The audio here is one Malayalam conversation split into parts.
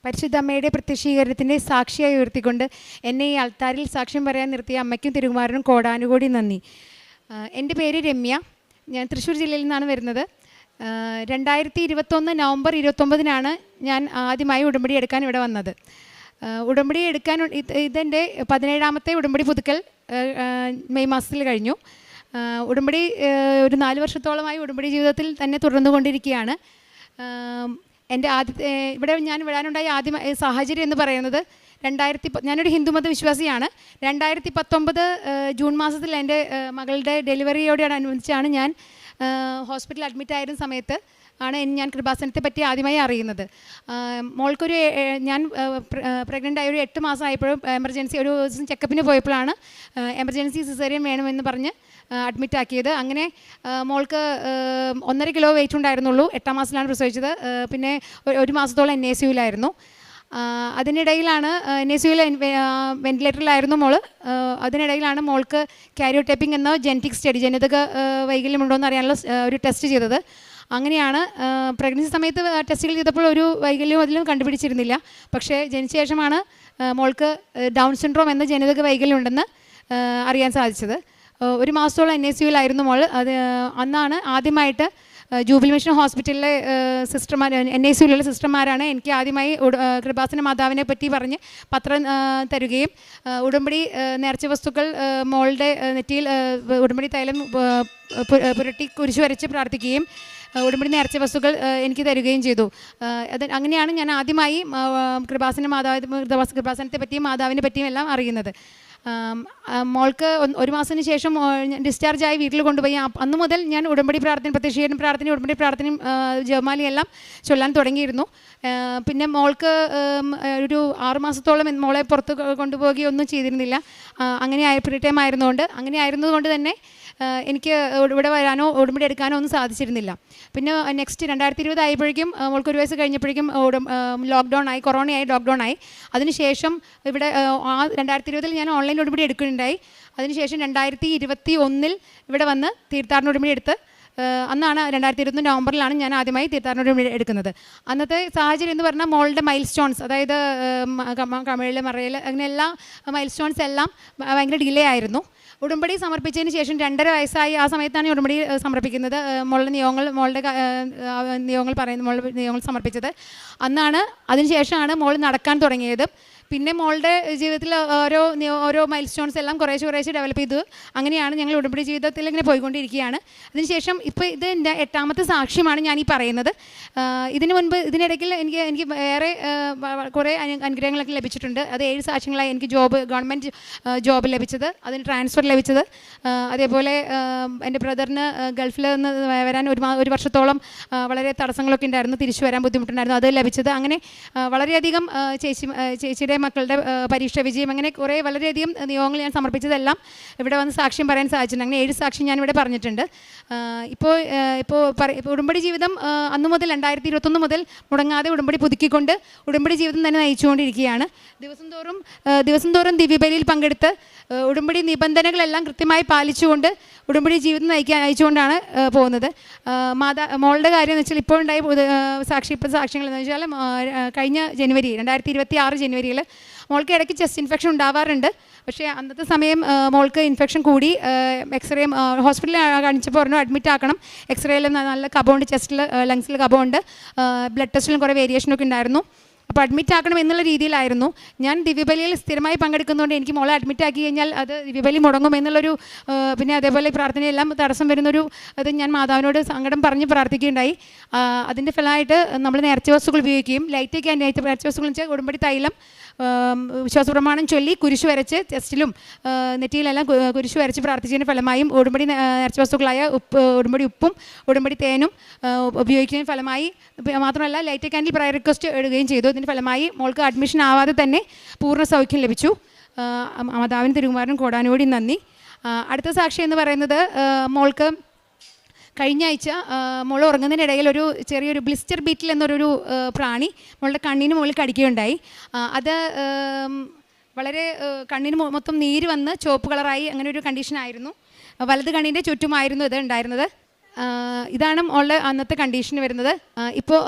പരിശുദ്ധ അമ്മയുടെ പ്രത്യക്ഷീകരണത്തിൻ്റെ സാക്ഷിയായി ഉയർത്തിക്കൊണ്ട് എന്നെ ഈ അൾത്താരിൽ സാക്ഷ്യം പറയാൻ നിർത്തിയ അമ്മയ്ക്കും തിരുകുമാരനും കോടാനുകോടി നന്ദി. എൻ്റെ പേര് രമ്യ. ഞാൻ തൃശ്ശൂർ ജില്ലയിൽ നിന്നാണ് വരുന്നത്. 2021 നവംബർ 29 ഞാൻ ആദ്യമായി ഉടമ്പടി എടുക്കാൻ ഇവിടെ വന്നത്. ഉടമ്പടി എടുക്കാൻ ഇതെൻ്റെ 17ാമത്തെ ഉടമ്പടി പുതുക്കൽ മെയ് മാസത്തിൽ കഴിഞ്ഞു. ഉടമ്പടി ഒരു 4 വർഷത്തോളമായി ഉടമ്പടി ജീവിതത്തിൽ തന്നെ തുടർന്നുകൊണ്ടിരിക്കുകയാണ്. എൻ്റെ ഇവിടെ ഞാൻ വിടാനുണ്ടായ ആദ്യ സാഹചര്യം എന്ന് പറയുന്നത് ഞാനൊരു ഹിന്ദുമത വിശ്വാസിയാണ്. 2019 ജൂൺ മാസത്തിൽ എൻ്റെ മകളുടെ ഡെലിവറിയോടനുബന്ധിച്ചാണ് ഞാൻ ഹോസ്പിറ്റലിൽ അഡ്മിറ്റ് ആയിരുന്ന സമയത്ത് ഞാൻ കൃപാസനത്തെ പറ്റി ആദ്യമായി അറിയുന്നത്. ഞാൻ പ്രഗ്നൻ്റ് ആയ ഒരു 8 മാസം ആയപ്പോഴും എമർജൻസി ഒരു ദിവസം ചെക്കപ്പിന് പോയപ്പോഴാണ് എമർജൻസി സിസേറിയൻ വേണമെന്ന് പറഞ്ഞ് അഡ്മിറ്റ് ആക്കിയത്. അങ്ങനെ മോൾക്ക് 1.5 കിലോ വെയിറ്റ് ഉണ്ടായിരുന്നുള്ളൂ. 8ാം മാസത്തിലാണ് പ്രസവിച്ചത്. പിന്നെ 1 മാസത്തോളം NICUവിലായിരുന്നു. അതിനിടയിലാണ് NICUവിൽ വെൻറ്റിലേറ്ററിലായിരുന്നു മോള്. അതിനിടയിലാണ് മോൾക്ക് കാരിയോടൈപ്പിംഗ് എന്ന ജനറ്റിക് സ്റ്റഡി, ജനിതക വൈകല്യമുണ്ടോ എന്ന് അറിയാനുള്ള ഒരു ടെസ്റ്റ് ചെയ്തത്. അങ്ങനെയാണ് പ്രഗ്നൻസി സമയത്ത് ടെസ്റ്റുകൾ ചെയ്തപ്പോൾ ഒരു വൈകല്യവും അതിലും കണ്ടുപിടിച്ചിരുന്നില്ല. പക്ഷേ ജനിച്ച ശേഷമാണ് മോൾക്ക് ഡൗൺ സിൻഡ്രോം എന്ന ജനിതക വൈകല്യം ഉണ്ടെന്ന് അറിയാൻ സാധിച്ചത്. 1 മാസത്തോളം NICUവിലായിരുന്നു മോൾ. അന്നാണ് ആദ്യമായിട്ട് ജൂബിലി മിഷൻ ഹോസ്പിറ്റലിലെ സിസ്റ്റർമാർ, NICUവിലുള്ള സിസ്റ്റർമാരാണ് എനിക്ക് ആദ്യമായി കൃപാസന മാതാവിനെ പറ്റി പറഞ്ഞ് പത്രം തരുകയും ഉടമ്പടി നേർച്ച വസ്തുക്കൾ മോളുടെ നെറ്റിയിൽ ഉടമ്പടി തൈലം പുരട്ടി കുരിശു വരച്ച് പ്രാർത്ഥിക്കുകയും ഉടമ്പടി നേർച്ച വസ്തുക്കൾ എനിക്ക് തരികയും ചെയ്തു. അങ്ങനെയാണ് ഞാൻ ആദ്യമായി കൃപാസനത്തെ പറ്റിയും മാതാവിനെ പറ്റിയും എല്ലാം അറിയുന്നത്. മോൾക്ക് 1 മാസത്തിന് ശേഷം ഡിസ്ചാർജായി വീട്ടിൽ കൊണ്ടുപോയി. അന്നു മുതൽ ഞാൻ ഉടമ്പടി പ്രാർത്ഥന, പ്രത്യക്ഷീകരണ പ്രാർത്ഥന, ഉടമ്പടി പ്രാർത്ഥനയും ജപമാലയെല്ലാം ചൊല്ലാൻ തുടങ്ങിയിരുന്നു. പിന്നെ മോൾക്ക് ഒരു 6 മാസത്തോളം മോളെ പുറത്ത് കൊണ്ടുപോവുകയൊന്നും ചെയ്തിരുന്നില്ല. അങ്ങനെ ഫ്രീ ടൈം ആയിരുന്നുകൊണ്ട്, അങ്ങനെ ആയിരുന്നതുകൊണ്ട് തന്നെ എനിക്ക് ഇവിടെ വരാനോ ഉടമ്പടി എടുക്കാനോ ഒന്നും സാധിച്ചിരുന്നില്ല. പിന്നെ നെക്സ്റ്റ് 2020 ആയപ്പോഴേക്കും മോൾക്ക് 1 വയസ്സ് കഴിഞ്ഞപ്പോഴേക്കും ലോക്ക്ഡൗൺ ആയി, കൊറോണയായി, ലോക്ക്ഡൗൺ ആയി. അതിനുശേഷം ഇവിടെ 2020 ഞാൻ ഓൺലൈൻ ഉടമ്പടി എടുക്കുകയുണ്ടായി. അതിനുശേഷം 2021 ഇവിടെ വന്ന് തീർത്ഥാടന ഉടമ്പടി എടുത്ത് അന്നാണ് 2021 നവംബറിലാണ് ഞാൻ ആദ്യമായി തീർത്ഥാടന ഉടമ്പടി എടുക്കുന്നത്. അന്നത്തെ സാഹചര്യം എന്ന് പറഞ്ഞാൽ മോളുടെ മൈൽ സ്റ്റോൺസ്, അതായത് കമിഴിൽ, മറയിൽ, അങ്ങനെ എല്ലാ മൈൽ സ്റ്റോൺസ് എല്ലാം ഭയങ്കര ഡിലേ ആയിരുന്നു. ഉടമ്പടി സമർപ്പിച്ചതിന് ശേഷം 2.5 വയസ്സായി. ആ സമയത്താണ് ഉടമ്പടി സമർപ്പിക്കുന്നത്. മോളുടെ നിയോഗങ്ങൾ സമർപ്പിച്ചത് അന്നാണ്. അതിനുശേഷമാണ് മോൾ നടക്കാൻ തുടങ്ങിയത്. പിന്നെ മോളുടെ ജീവിതത്തിൽ ഓരോ മൈൽ സ്റ്റോൺസ് എല്ലാം കുറേശ്ശെ ഡെവലപ്പ് ചെയ്തു. അങ്ങനെയാണ് ഞങ്ങൾ ഉടമ്പടി ജീവിതത്തിൽ ഇങ്ങനെ പോയിക്കൊണ്ടിരിക്കുകയാണ്. അതിനുശേഷം ഇപ്പോൾ ഇത് എൻ്റെ 8ാമത്തെ സാക്ഷ്യമാണ് ഞാൻ ഈ പറയുന്നത്. ഇതിനിടയ്ക്ക് എനിക്ക് വേറെ കുറേ അനുഗ്രഹങ്ങളൊക്കെ ലഭിച്ചിട്ടുണ്ട്. അത് 7 സാക്ഷ്യങ്ങളായി. എനിക്ക് ഗവൺമെൻറ് ജോബ് ലഭിച്ചത്, അതിന് ട്രാൻസ്ഫർ ലഭിച്ചത്, അതേപോലെ എൻ്റെ ബ്രദറിന് ഗൾഫിൽ നിന്ന് വരാൻ 1 വർഷത്തോളം വളരെ തടസ്സങ്ങളൊക്കെ ഉണ്ടായിരുന്നു, തിരിച്ചു വരാൻ ബുദ്ധിമുട്ടുണ്ടായിരുന്നു, അത് ലഭിച്ചത്. അങ്ങനെ വളരെയധികം ചേച്ചിയുടെ മക്കളുടെ പരീക്ഷ വിജയം, അങ്ങനെ കുറേ വളരെയധികം നിയോഗങ്ങൾ ഞാൻ സമർപ്പിച്ചതെല്ലാം ഇവിടെ വന്ന് സാക്ഷ്യം പറയാൻ സാധിച്ചിട്ടുണ്ട്. അങ്ങനെ 7 സാക്ഷ്യം ഞാനിവിടെ പറഞ്ഞിട്ടുണ്ട്. ഇപ്പോൾ ഉടമ്പടി ജീവിതം അന്ന് മുതൽ 2021 മുതൽ മുടങ്ങാതെ ഉടമ്പടി പുതുക്കിക്കൊണ്ട് ഉടമ്പടി ജീവിതം തന്നെ നയിച്ചുകൊണ്ടിരിക്കുകയാണ്. ദിവസം തോറും ദിവ്യബലിയിൽ പങ്കെടുത്ത് ഉടമ്പടി നിബന്ധനകളെല്ലാം കൃത്യമായി പാലിച്ചുകൊണ്ട് ഉടമ്പടി ജീവിതം നയിച്ചുകൊണ്ടാണ് പോകുന്നത്. മോളുടെ കാര്യം എന്ന് വെച്ചാൽ ഇപ്പോൾ ഉണ്ടായ സാക്ഷ്യങ്ങൾ എന്ന് വെച്ചാൽ കഴിഞ്ഞ 2026 ജനുവരിയിൽ മോൾക്ക് ഇടയ്ക്ക് ചെസ്റ്റ് ഇൻഫെക്ഷൻ ഉണ്ടാവാറുണ്ട്. പക്ഷേ അന്നത്തെ സമയം മോൾക്ക് ഇൻഫെക്ഷൻ കൂടി. എക്സ്റേ ഹോസ്പിറ്റലിൽ കാണിച്ചപ്പോൾ പറഞ്ഞു അഡ്മിറ്റ് ആക്കണം. എക്സ്റേയിലും നല്ല കബമുണ്ട്, ചെസ്റ്റിൽ ലങ്സിൽ കബമുണ്ട്, ബ്ലഡ് ടെസ്റ്റിലും കുറേ വേരിയേഷനൊക്കെ ഉണ്ടായിരുന്നു. അപ്പോൾ അഡ്മിറ്റ് ആക്കണം എന്നുള്ള രീതിയിലായിരുന്നു. ഞാൻ ദിവ്യബലിയിൽ സ്ഥിരമായി പങ്കെടുക്കുന്നതുകൊണ്ട് എനിക്ക് മോളെ അഡ്മിറ്റ് ആക്കി കഴിഞ്ഞാൽ അത് ദിവ്യബലി മുടങ്ങും എന്നുള്ളൊരു, പിന്നെ അതേപോലെ പ്രാർത്ഥനയെല്ലാം തടസ്സം വരുന്നൊരു അത് ഞാൻ മാതാവിനോട് സങ്കടം പറഞ്ഞ് പ്രാർത്ഥിക്കുകയുണ്ടായി. അതിൻ്റെ ഫലമായിട്ട് നമ്മൾ നേർച്ച വസ്തുക്കൾ ഉപയോഗിക്കുകയും ലൈറ്റൊക്കെ നേർച്ച വസ്തുക്കൾ വെച്ചാൽ ഉടമ്പടി തൈലം വിശ്വാസപ്രമാണം ചൊല്ലി കുരിശു വരച്ച് ചെസ്റ്റിലും നെറ്റിയിലെല്ലാം കുരിശു വരച്ച് പ്രാർത്ഥിച്ചതിൻ്റെ ഫലമായും ഉടമ്പടി നേർച്ച വസ്തുക്കളായ ഉടമ്പടി ഉപ്പും ഉടമ്പടി തേനും ഉപയോഗിക്കുന്നതിന് ഫലമായി മാത്രമല്ല ലൈറ്റ് ക്യാൻഡിൽ പ്രയർ റിക്വസ്റ്റ് ഇടുകയും ചെയ്തു. ഇതിൻ്റെ ഫലമായി മോൾക്ക് അഡ്മിഷൻ ആവാതെ തന്നെ പൂർണ്ണ സൗഖ്യം ലഭിച്ചു. മാതാവിന് തിരുകുമാരനും കോടാനുകോടി നന്ദി. അടുത്ത സാക്ഷി എന്ന് പറയുന്നത് മോൾക്ക് കഴിഞ്ഞ ആഴ്ച മോൾ ഉറങ്ങുന്നതിനിടയിൽ ചെറിയൊരു ബ്ലിസ്റ്റർ ബീറ്റിൽ എന്നൊരു പ്രാണി മോളുടെ കണ്ണിന് മുകളിൽ കടിക്കുകയുണ്ടായി. അത് വളരെ കണ്ണിന് മൊത്തം നീര് വന്ന് ചുവപ്പ് കളറായി, അങ്ങനെ ഒരു കണ്ടീഷനായിരുന്നു. വലത് കണ്ണിൻ്റെ ചുറ്റുമായിരുന്നു ഇത് ഉണ്ടായിരുന്നത്. ഇതാണ് മോളുടെ അന്നത്തെ കണ്ടീഷൻ വരുന്നത്. ഇപ്പോൾ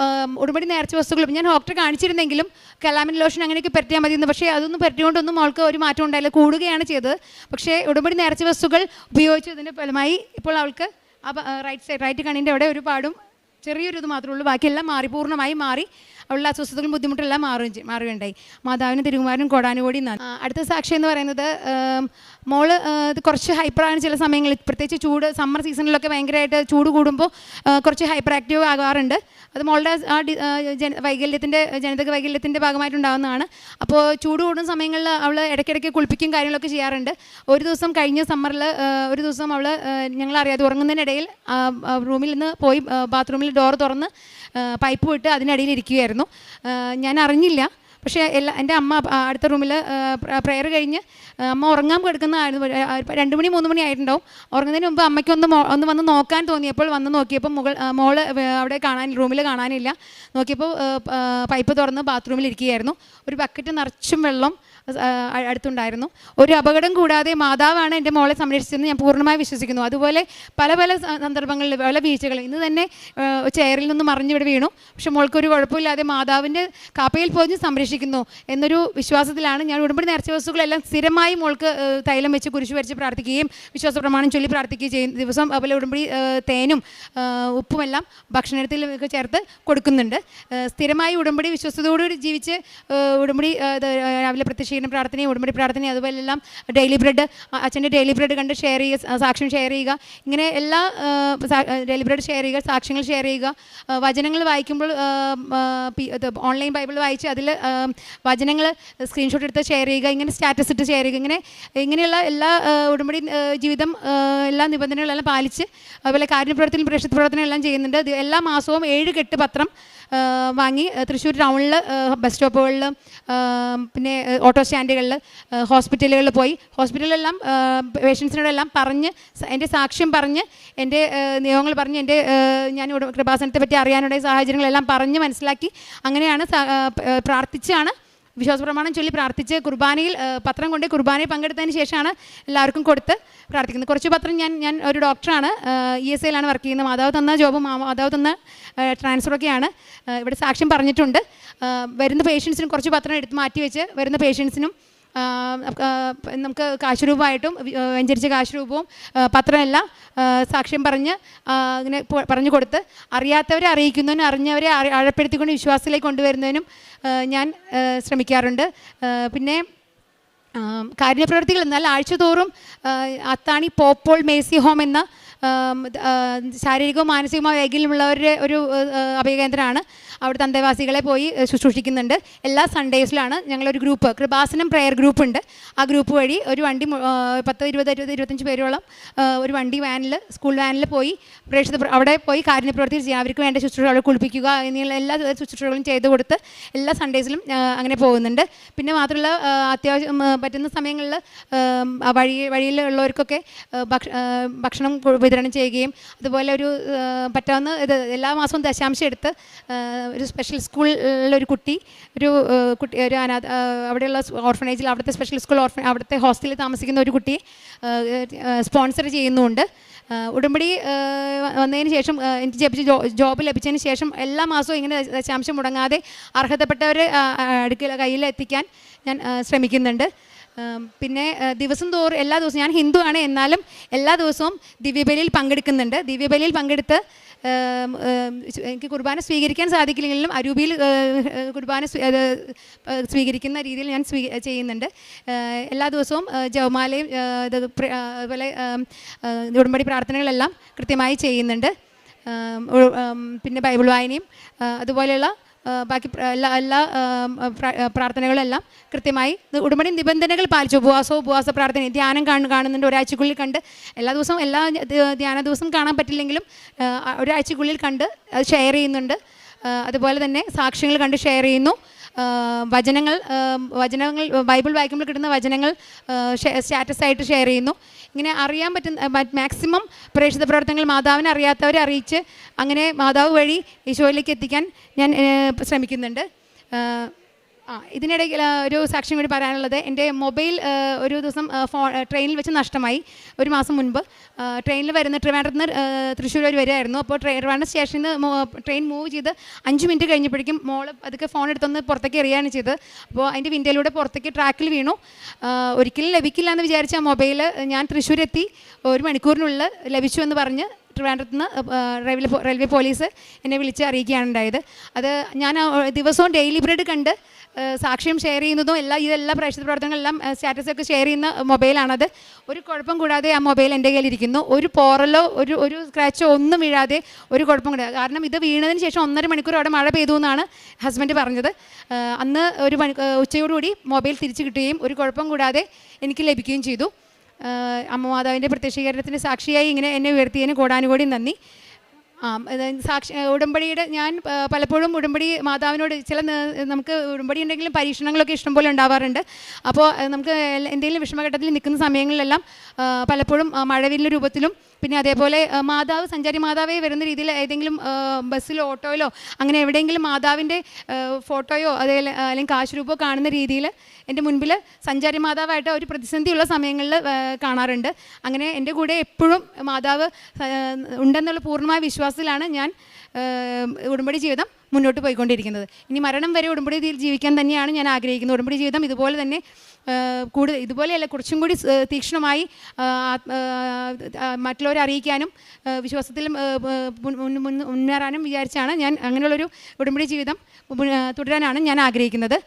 ഉടമ്പടി നേർച്ച വസ്തുക്കൾ ഞാൻ ഡോക്ടറെ കാണിച്ചിരുന്നെങ്കിലും കലാമിൻ ലോഷൻ അങ്ങനെയൊക്കെ പരട്ടിയാൽ മതിയെന്ന്, പക്ഷേ അതൊന്നും പരട്ടിക്കൊണ്ടൊന്നും മോൾക്ക് ഒരു മാറ്റം ഉണ്ടായില്ല, കൂടുകയാണ് ചെയ്തത്. പക്ഷേ ഉടമ്പടി നേർച്ച വസ്തുക്കൾ ഉപയോഗിച്ചതിൻ്റെ ഫലമായി ഇപ്പോൾ അവൾക്ക് റൈറ്റ് കണ്ണിൻ്റെ അവിടെ ഒരു പാടും ചെറിയൊരു ഇത് മാത്രമേ ഉള്ളൂ, ബാക്കിയെല്ലാം പൂർണ്ണമായി മാറി. അവളുടെ അസ്വസ്ഥതകളും ബുദ്ധിമുട്ടെല്ലാം മാറുകയുണ്ടായി. മാതാവിനും തിരുകുമാരനും കോടാനുകോടി നന്ദി. അടുത്ത സാക്ഷി എന്ന് പറയുന്നത് മോള് ഇത് കുറച്ച് ഹൈപ്പറാണ് ചില സമയങ്ങളിൽ, പ്രത്യേകിച്ച് സമ്മർ സീസണിലൊക്കെ ഭയങ്കരമായിട്ട് ചൂട് കൂടുമ്പോൾ കുറച്ച് ഹൈപ്പർ ആക്റ്റീവ് ആകാറുണ്ട്. അത് മോളുടെ ആ ജനിതക വൈകല്യത്തിൻ്റെ ഭാഗമായിട്ടുണ്ടാകുന്നതാണ്. അപ്പോൾ ചൂട് കൂടുന്ന സമയങ്ങളിൽ അവൾ ഇടയ്ക്കിടയ്ക്ക് കുളിപ്പിക്കും കാര്യങ്ങളൊക്കെ ചെയ്യാറുണ്ട്. ഒരു ദിവസം കഴിഞ്ഞ സമ്മറിൽ ഒരു ദിവസം അവൾ ഞങ്ങളറിയാതെ ഉറങ്ങുന്നതിനിടയിൽ റൂമിൽ നിന്ന് പോയി ബാത്റൂമിൽ ഡോർ തുറന്ന് പൈപ്പ് വിട്ട് അതിനടിയിൽ ഇരിക്കുകയായിരുന്നു. ഞാൻ അറിഞ്ഞില്ല. പക്ഷേ എൻ്റെ അമ്മ അടുത്ത റൂമിൽ പ്രെയർ കഴിഞ്ഞ് അമ്മ ഉറങ്ങാൻ കിടക്കുന്നതായിരുന്നു. 2 മണി 3 മണി ആയിട്ടുണ്ടാവും. ഉറങ്ങുന്നതിന് മുമ്പ് അമ്മയ്ക്ക് ഒന്ന് വന്ന് നോക്കാൻ തോന്നിയപ്പോൾ വന്ന് നോക്കിയപ്പോൾ മോള് അവിടെ റൂമിൽ കാണാനില്ല. നോക്കിയപ്പോൾ പൈപ്പ് തുറന്ന് ബാത്റൂമിൽ ഇരിക്കുകയായിരുന്നു. ഒരു ബക്കറ്റ് നിറച്ചും വെള്ളം അടുത്തുണ്ടായിരുന്നു. ഒരു അപകടം കൂടാതെ മാതാവാണ് എൻ്റെ മോളെ സംരക്ഷിച്ചതെന്ന് ഞാൻ പൂർണ്ണമായി വിശ്വസിക്കുന്നു. അതുപോലെ പല സന്ദർഭങ്ങളിൽ പല വീഴ്ചകൾ, ഇന്ന് തന്നെ ചെയറിൽ നിന്നും മറിഞ്ഞിവിടെ വീണു, പക്ഷെ മോൾക്കൊരു കുഴപ്പമില്ലാതെ മാതാവിൻ്റെ കാപ്പയിൽ പോയി സംരക്ഷിക്കുന്നു എന്നൊരു വിശ്വാസത്തിലാണ് ഞാൻ ഉടമ്പടി നേർച്ച വസ്തുക്കളെല്ലാം സ്ഥിരമായി മോൾക്ക് തൈലം വെച്ച് കുരിശ് വരച്ച് പ്രാർത്ഥിക്കുകയും വിശ്വാസ പ്രമാണം ചൊല്ലി പ്രാർത്ഥിക്കുകയും ചെയ്യും. ദിവസം അതുപോലെ ഉടമ്പടി തേനും ഉപ്പുമെല്ലാം ഭക്ഷണത്തിലൊക്കെ ചേർത്ത് കൊടുക്കുന്നുണ്ട്. സ്ഥിരമായി ഉടമ്പടി വിശ്വസതയോടുകൂടി ജീവിച്ച് ഉടമ്പടി രാവിലെ പ്രത്യക്ഷീകരണ പ്രാർത്ഥനയും ഉടമ്പടി പ്രാർത്ഥനയും അതുപോലെല്ലാം ഡെയിലി ബ്രെഡ്, അച്ഛൻ്റെ ഡെയിലി ബ്രെഡ് കണ്ട് ഷെയർ ചെയ്യുക, സാക്ഷ്യം ഷെയർ ചെയ്യുക, ഇങ്ങനെ എല്ലാ ഡെയിലി ബ്രെഡ് ഷെയർ ചെയ്യുക, സാക്ഷ്യങ്ങൾ ഷെയർ ചെയ്യുക, വചനങ്ങൾ വായിക്കുമ്പോൾ ഓൺലൈൻ ബൈബിൾ വായിച്ച് അതിൽ വചനങ്ങൾ സ്ക്രീൻഷോട്ട് എടുത്ത് ഷെയർ ചെയ്യുക, ഇങ്ങനെ സ്റ്റാറ്റസ് ഇട്ട് ഷെയർ ചെയ്യുക, ഇങ്ങനെയുള്ള എല്ലാ ഉടമ്പടി ജീവിതം എല്ലാ നിബന്ധനകളെല്ലാം പാലിച്ച് അതുപോലെ കാരുണ്യപ്രവർത്തനം പ്രേക്ഷിത പ്രവർത്തനം എല്ലാം ചെയ്യുന്നുണ്ട്. എല്ലാ മാസവും 7 കെട്ട് പത്രം വാങ്ങി തൃശ്ശൂർ ടൗണിൽ ബസ് സ്റ്റോപ്പുകളിൽ പിന്നെ ഓട്ടോ സ്റ്റാൻഡുകളിൽ ഹോസ്പിറ്റലുകളിൽ പോയി ഹോസ്പിറ്റലിലെല്ലാം പേഷ്യൻസിനോടെല്ലാം പറഞ്ഞ് എൻ്റെ സാക്ഷ്യം പറഞ്ഞ് എൻ്റെ നിയമങ്ങൾ പറഞ്ഞ് എൻ്റെ ഞാൻ കൃപാസനത്തെ പറ്റി അറിയാനുള്ള സാഹചര്യങ്ങളെല്ലാം പറഞ്ഞ് മനസ്സിലാക്കി അങ്ങനെയാണ് പ്രാർത്ഥിച്ചാണ് വിശ്വാസ പ്രമാണം ചൊല്ലി പ്രാർത്ഥിച്ച് കുർബാനയിൽ പത്രം കൊണ്ട് കുർബാനയിൽ പങ്കെടുത്തതിന് ശേഷമാണ് എല്ലാവർക്കും കൊടുത്ത് പ്രാർത്ഥിക്കുന്നത്. കുറച്ച് പത്രം ഞാൻ ഒരു ഡോക്ടറാണ്, ESIയിലാണ് വർക്ക് ചെയ്യുന്നത്. മാതാവ് തന്ന ജോബും മാതാവ് തന്ന ട്രാൻസ്ഫറൊക്കെയാണ്. ഇവിടെ സാക്ഷ്യം പറഞ്ഞിട്ടുണ്ട്. വരുന്ന പേഷ്യൻസിനും കുറച്ച് പത്രം എടുത്ത് മാറ്റി വെച്ച് വരുന്ന പേഷ്യൻസിനും നമുക്ക് കാശുരൂപമായിട്ടും വെഞ്ചരിച്ച കാശുരൂപവും പത്രമെല്ലാം സാക്ഷ്യം പറഞ്ഞ് ഇങ്ങനെ പറഞ്ഞു കൊടുത്ത് അറിയാത്തവരെ അറിയിക്കുന്നതിനും അറിഞ്ഞവരെ ആഴപ്പെടുത്തിക്കൊണ്ട് വിശ്വാസത്തിലേക്ക് കൊണ്ടുവരുന്നതിനും ഞാൻ ശ്രമിക്കാറുണ്ട്. പിന്നെ കാരുണ്യപ്രവർത്തികൾ എന്നാൽ ആഴ്ചതോറും അത്താണി പോപ്പോൾ മേഴ്സി ഹോം എന്ന ശാരീരികവും മാനസികവുമായ വൈകല്യമുള്ളവരുടെ ഒരു അഭയകേന്ദ്രമാണ്. അവിടുത്തെ അന്തേവാസികളെ പോയി ശുശ്രൂഷിക്കുന്നുണ്ട്. എല്ലാ സൺഡേസിലാണ് ഞങ്ങളൊരു ഗ്രൂപ്പ് കൃപാസനം പ്രെയർ ഗ്രൂപ്പ് ഉണ്ട്. ആ ഗ്രൂപ്പ് വഴി ഒരു വണ്ടി 10-20-25 പേരോളം ഒരു വണ്ടി സ്കൂൾ വാനിൽ പോയി അവിടെ പോയി കാരുണ്യപ്രവർത്തി ചെയ്യാം. അവർക്ക് വേണ്ട ശുശ്രൂഷകൾ കുളിപ്പിക്കുക എന്നുള്ള എല്ലാ ശുശ്രൂഷകളും ചെയ്തു കൊടുത്ത് എല്ലാ സൺഡേസിലും അങ്ങനെ പോകുന്നുണ്ട്. പിന്നെ മാത്രമല്ല അത്യാവശ്യം പറ്റുന്ന സമയങ്ങളിൽ വഴിയിലുള്ളവർക്കൊക്കെ ഭക്ഷണം വിതരണം ചെയ്യുകയും അതുപോലെ ഒരു പറ്റാവുന്ന എല്ലാ മാസവും ദശാംശം എടുത്ത് ഒരു സ്പെഷ്യൽ സ്കൂളിലൊരു കുട്ടി ഒരു അവിടെയുള്ള ഓർഫനേജിൽ അവിടുത്തെ സ്പെഷ്യൽ സ്കൂൾ അവിടുത്തെ ഹോസ്റ്റലിൽ താമസിക്കുന്ന ഒരു കുട്ടിയെ സ്പോൺസർ ചെയ്യുന്നുമുണ്ട്. ഉടമ്പടി വന്നതിന് ശേഷം എനിക്ക് ജോബ് ലഭിച്ചതിന് ശേഷം എല്ലാ മാസവും ഇങ്ങനെ ദശാംശം മുടങ്ങാതെ അർഹതപ്പെട്ടവരെ കയ്യിലെത്തിക്കാൻ ഞാൻ ശ്രമിക്കുന്നുണ്ട്. പിന്നെ ദിവസം തോറും എല്ലാ ദിവസവും ഞാൻ ഹിന്ദു ആണ്, എന്നാലും എല്ലാ ദിവസവും ദിവ്യബലിയിൽ പങ്കെടുക്കുന്നുണ്ട്. ദിവ്യബലിയിൽ പങ്കെടുത്ത് എനിക്ക് കുർബാന സ്വീകരിക്കാൻ സാധിക്കില്ലെങ്കിലും അരൂപിയിൽ കുർബാന സ്വീകരിക്കുന്ന രീതിയിൽ ഞാൻ ചെയ്യുന്നുണ്ട്. എല്ലാ ദിവസവും ജപമാലയും അതുപോലെ ഉടമ്പടി പ്രാർത്ഥനകളെല്ലാം കൃത്യമായി ചെയ്യുന്നുണ്ട്. പിന്നെ ബൈബിൾ വായനയും അതുപോലെയുള്ള ബാക്കി എല്ലാ പ്രാർത്ഥനകളെല്ലാം കൃത്യമായി ഉടമ്പടി നിബന്ധനകൾ പാലിച്ചു. ഉപവാസ പ്രാർത്ഥന ധ്യാനം കാണുന്നുണ്ട്. ഒരാഴ്ചക്കുള്ളിൽ കണ്ട് എല്ലാ ദിവസവും ധ്യാന ദിവസം കാണാൻ പറ്റില്ലെങ്കിലും ഒരാഴ്ചക്കുള്ളിൽ കണ്ട് അത് ഷെയർ ചെയ്യുന്നുണ്ട്. അതുപോലെ തന്നെ സാക്ഷ്യങ്ങൾ കണ്ട് ഷെയർ ചെയ്യുന്നു. വചനങ്ങൾ ബൈബിൾ വായിക്കുമ്പോൾ കിട്ടുന്ന വചനങ്ങൾ സ്റ്റാറ്റസായിട്ട് ഷെയർ ചെയ്യുന്നു. ഇങ്ങനെ അറിയാൻ പറ്റുന്ന മാക്സിമം പ്രേക്ഷിത പ്രവർത്തനങ്ങൾ മാതാവിനെ അറിയാത്തവരെ അറിയിച്ച് അങ്ങനെ മാതാവ് വഴി ഈശോയിലേക്ക് എത്തിക്കാൻ ഞാൻ ശ്രമിക്കുന്നുണ്ട്. ഇതിനിടയിൽ ഒരു സാക്ഷ്യം കൂടി പറയാനുള്ളത്, എൻ്റെ മൊബൈൽ ഒരു ദിവസം ട്രെയിനിൽ വെച്ച് നഷ്ടമായി. ഒരു മാസം മുൻപ് ട്രെയിനിൽ വരുന്ന ട്രിവാൻഡ്രത്ത് നിന്ന് തൃശ്ശൂർ വരെ വരികയായിരുന്നു. അപ്പോൾ ട്രിവാൻഡ്രം സ്റ്റേഷനിൽ നിന്ന് ട്രെയിൻ മൂവ് ചെയ്ത് 5 മിനിറ്റ് കഴിഞ്ഞപ്പോഴേക്കും മോള് അതൊക്കെ ഫോൺ എടുത്തൊന്ന് പുറത്തേക്ക് എറിയാണ് ചെയ്തത്. അപ്പോൾ അതിൻ്റെ വിൻഡോയിലൂടെ പുറത്തേക്ക് ട്രാക്കിൽ വീണു. ഒരിക്കലും ലഭിക്കില്ല എന്ന് വിചാരിച്ച ആ മൊബൈൽ ഞാൻ തൃശ്ശൂരെത്തി 1 മണിക്കൂറിനുള്ളിൽ ലഭിച്ചു എന്ന് പറഞ്ഞ് ട്രിവാൻഡ്രത്ത് നിന്ന് റെയിൽവേ പോലീസ് എന്നെ വിളിച്ച് അറിയിക്കുകയാണ് ഉണ്ടായത്. അത് ഞാൻ ദിവസവും ഡെയിലി ബ്രെഡ് കണ്ട് സാക്ഷ്യം ഷെയർ ചെയ്യുന്നതും ഇതെല്ലാം പ്രേക്ഷിത പ്രവർത്തനങ്ങളെല്ലാം സ്റ്റാറ്റസൊക്കെ ഷെയർ ചെയ്യുന്ന മൊബൈലാണത്. ഒരു കുഴപ്പം കൂടാതെ ആ മൊബൈൽ എൻ്റെ കയ്യിലിരിക്കുന്നു. ഒരു പോറലോ ഒരു സ്ക്രാച്ചോ ഒന്നും വീഴാതെ, ഒരു കുഴപ്പം കൂടാതെ. കാരണം ഇത് വീണതിന് ശേഷം 1.5 മണിക്കൂർ അവിടെ മഴ പെയ്തു എന്നാണ് ഹസ്ബൻഡ് പറഞ്ഞത്. അന്ന് ഉച്ചയോടുകൂടി മൊബൈൽ തിരിച്ചു കിട്ടുകയും ഒരു കുഴപ്പം കൂടാതെ എനിക്ക് ലഭിക്കുകയും ചെയ്തു. അമ്മ മാതാവിൻ്റെ പ്രത്യക്ഷീകരണത്തിന് സാക്ഷിയായി ഇങ്ങനെ എന്നെ ഉയർത്തിയതിന് കോടാനുകോടി നന്ദി. ഉടമ്പടിയുടെ ഞാൻ പലപ്പോഴും ഉടമ്പടി മാതാവിനോട് നമുക്ക് ഉടമ്പടി ഉണ്ടെങ്കിലും പരീക്ഷണങ്ങളൊക്കെ ഇഷ്ടംപോലെ ഉണ്ടാവാറുണ്ട്. അപ്പോൾ നമുക്ക് എന്തെങ്കിലും വിഷമഘട്ടത്തിൽ നിൽക്കുന്ന സമയങ്ങളിലെല്ലാം പലപ്പോഴും മഴവില്ലിൻ്റെ രൂപത്തിലും പിന്നെ അതേപോലെ മാതാവ് സഞ്ചാരി മാതാവേ വരുന്ന രീതിയിൽ ഏതെങ്കിലും ബസ്സിലോ ഓട്ടോയിലോ അങ്ങനെ എവിടെയെങ്കിലും മാതാവിൻ്റെ ഫോട്ടോയോ അല്ലെങ്കിൽ കാശ് രൂപമോ കാണുന്ന രീതിയിൽ എൻ്റെ മുൻപിൽ സഞ്ചാരി മാതാവായിട്ട് ഒരു പ്രതിസന്ധിയുള്ള സമയങ്ങളിൽ കാണാറുണ്ട്. അങ്ങനെ എൻ്റെ കൂടെ എപ്പോഴും മാതാവ് ഉണ്ടെന്നുള്ള പൂർണ്ണമായ വിശ്വാസത്തിലാണ് ഞാൻ ഉടമ്പടി ജീവിതം മുന്നോട്ട് പോയിക്കൊണ്ടിരിക്കുന്നത്. ഇനി മരണം വരെ ഉടമ്പടി ജീവിക്കാൻ തന്നെയാണ് ഞാൻ ആഗ്രഹിക്കുന്നത്. ഉടമ്പടി ജീവിതം ഇതുപോലെ തന്നെ ഇതുപോലെയല്ല, കുറച്ചും കൂടി തീക്ഷ്ണമായി മറ്റുള്ളവരെ അറിയിക്കാനും വിശ്വാസത്തിൽ മുന്നേറാനും വിചാരിച്ചാണ് ഞാൻ അങ്ങനെയുള്ളൊരു ഉടമ്പടി ജീവിതം തുടരാനാണ് ഞാൻ ആഗ്രഹിക്കുന്നത്.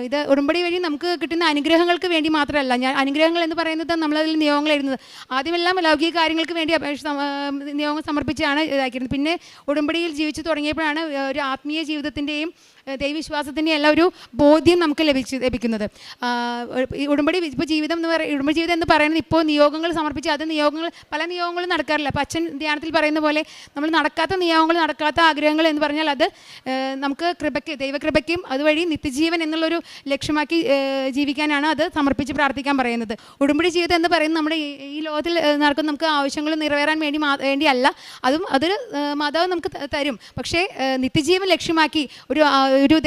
ഇത് ഉടമ്പടി വഴി നമുക്ക് കിട്ടുന്ന അനുഗ്രഹങ്ങൾക്ക് വേണ്ടി മാത്രമല്ല. അനുഗ്രഹങ്ങൾ എന്ന് പറയുന്നത് നമ്മളതിൽ നിയോഗങ്ങൾ എഴുതുന്നത് ആദ്യമെല്ലാം ലൗകിക കാര്യങ്ങൾക്ക് വേണ്ടി നിയോഗങ്ങൾ സമർപ്പിച്ചാണ് ഇതാക്കിയിരുന്നത്. പിന്നെ ഉടമ്പടിയിൽ ജീവിച്ചു തുടങ്ങിയപ്പോഴാണ് ഒരു ആത്മീയ ജീവിതത്തിൻ്റെയും ദൈവവിശ്വാസത്തിൻ്റെ എല്ലാം ഒരു ബോധ്യം നമുക്ക് ലഭിക്കുന്നത്. ഉടമ്പടി ജീവിതം ഉടമ്പടി ജീവിതം എന്ന് പറയുന്നത് ഇപ്പോൾ നിയോഗങ്ങൾ സമർപ്പിച്ച് പല നിയോഗങ്ങളും നടക്കാറില്ല. അപ്പോൾ അച്ഛൻ ധ്യാനത്തിൽ പറയുന്ന പോലെ നമ്മൾ നടക്കാത്ത നിയോഗങ്ങൾ, നടക്കാത്ത ആഗ്രഹങ്ങൾ എന്ന് പറഞ്ഞാൽ അത് നമുക്ക് ദൈവകൃപയ്ക്കും അതുവഴി നിത്യജീവൻ എന്നുള്ളൊരു ലക്ഷ്യമാക്കി ജീവിക്കാനാണ് അത് സമർപ്പിച്ച് പ്രാർത്ഥിക്കാൻ പറയുന്നത്. ഉടമ്പടി ജീവിതം എന്ന് പറയുന്നത് നമ്മുടെ ഈ ലോകത്തിൽ നടക്കുന്ന നമുക്ക് ആവശ്യങ്ങൾ നിറവേറാൻ വേണ്ടിയല്ല. അതൊരു മാതാവ് നമുക്ക് തരും. പക്ഷേ നിത്യജീവൻ ലക്ഷ്യമാക്കി ഒരു